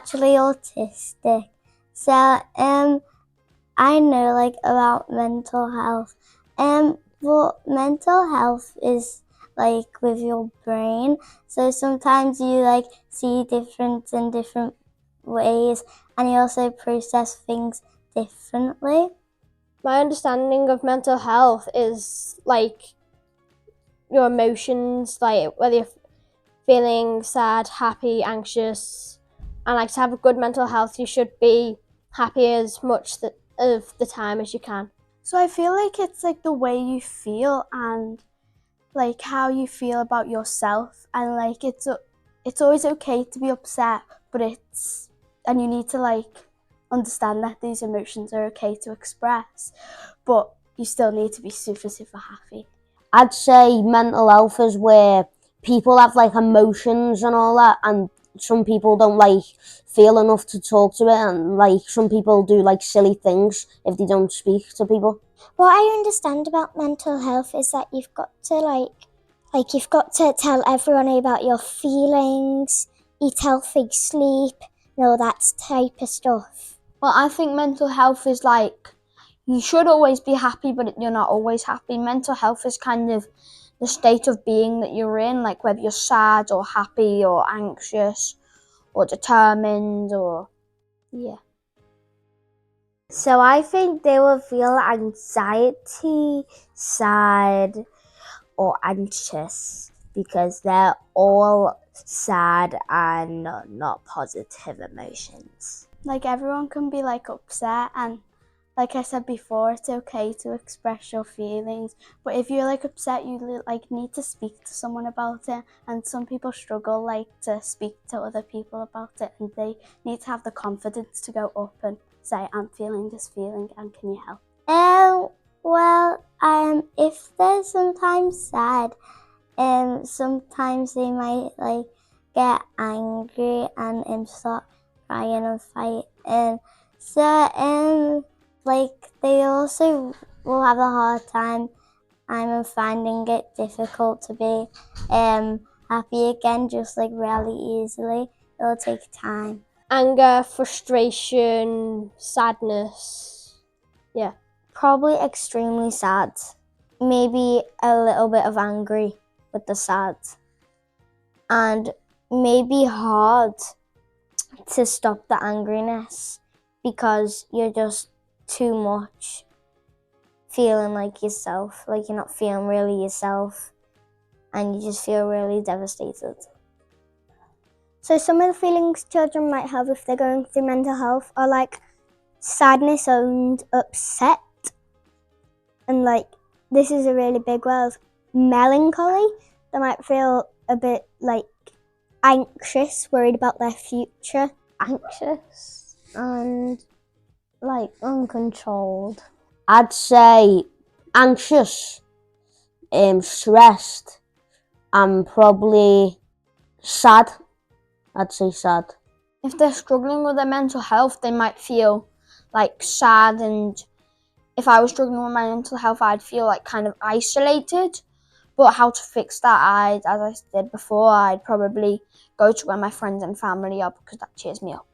actually autistic. So I know like about mental health. Well, mental health is like with your brain. So sometimes you like see difference in different ways, and you also process things differently. My understanding of mental health is like your emotions, like whether you're feeling sad, happy, anxious, and like to have a good mental health, you should be happy as much of the time as you can. So I feel like it's like the way you feel and like how you feel about yourself, and like it's always okay to be upset, but and you need to like understand that these emotions are okay to express, but you still need to be super happy. I'd say mental health is where people have like emotions and all that, and some people don't like feel enough to talk to it, and like some people do like silly things if they don't speak to people. What I understand about mental health is that you've got to you've got to tell everyone about your feelings, eat healthy, sleep, and all that type of stuff. Well, I think mental health is like, you should always be happy, but you're not always happy. Mental health is kind of the state of being that you're in, like whether you're sad or happy or anxious or determined or, yeah. So I think they will feel anxiety, sad, or anxious because they're all sad and not positive emotions. Like everyone can be like upset, and like I said before, it's okay to express your feelings, but if you're like upset, you like need to speak to someone about it, and some people struggle like to speak to other people about it, and they need to have the confidence to go up and say, I'm feeling this feeling and can you help? If they're sometimes sad, sometimes they might like get angry and start crying and fighting. So like they also will have a hard time. I'm finding it difficult to be happy again, just like really easily. It'll take time. Anger, frustration, sadness. Yeah. Probably extremely sad. Maybe a little bit of angry with the sad. And maybe hard to stop the angriness because you're just too much feeling like yourself, like you're not feeling really yourself, and you just feel really devastated. So some of the feelings children might have if they're going through mental health are like sadness and upset, and like this is a really big word, melancholy. They might feel a bit like anxious, worried about their future. Anxious and like uncontrolled. I'd say anxious, stressed, and probably sad. I'd say sad. If they're struggling with their mental health, they might feel like sad, and if I was struggling with my mental health, I'd feel like kind of isolated. But how to fix that, as I said before, I'd probably go to where my friends and family are because that cheers me up.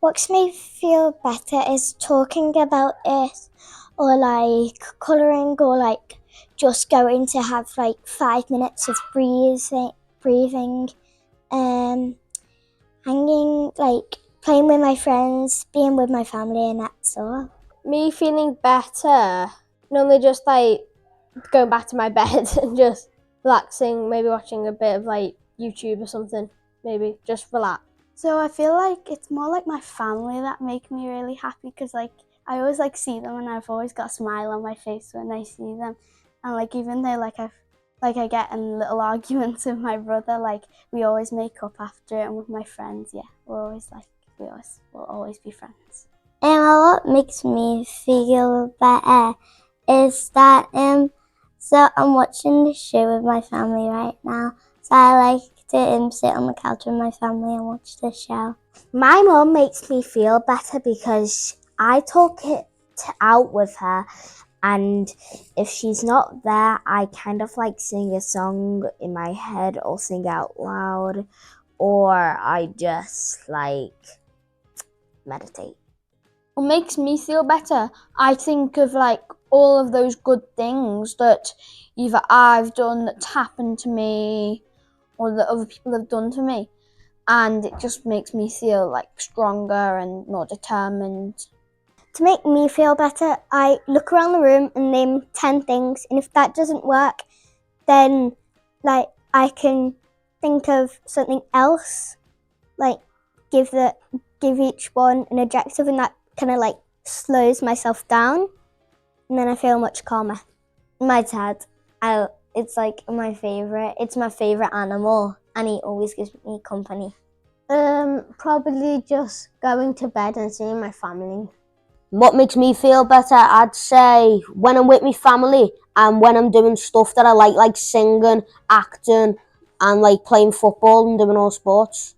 What makes me feel better is talking about it, or like colouring, or like just going to have like 5 minutes of breathing, hanging, like playing with my friends, being with my family, and that's all. Me feeling better, normally just like going back to my bed and just relaxing, maybe watching a bit of like YouTube or something, maybe just relax. So I feel like it's more like my family that make me really happy, because like I always like see them and I've always got a smile on my face when I see them, and like even though I get in little arguments with my brother, like we always make up after it, and with my friends, yeah, we'll always be friends. What makes me feel better is that so I'm watching the show with my family right now. So I like to sit on the couch with my family and watch the show. My mum makes me feel better because I talk it out with her, and if she's not there, I kind of like sing a song in my head or sing out loud, or I just like meditate. What makes me feel better? I think of like all of those good things that either I've done that's happened to me or that other people have done to me. And it just makes me feel like stronger and more determined. To make me feel better, I look around the room and name 10 things, and if that doesn't work, then like I can think of something else, like give each one an adjective, and that kind of like slows myself down, and then I feel much calmer. My dad, it's like my favorite. It's my favorite animal, and he always gives me company. Probably just going to bed and seeing my family. What makes me feel better? I'd say when I'm with my family and when I'm doing stuff that I like singing, acting, and like playing football and doing all sports.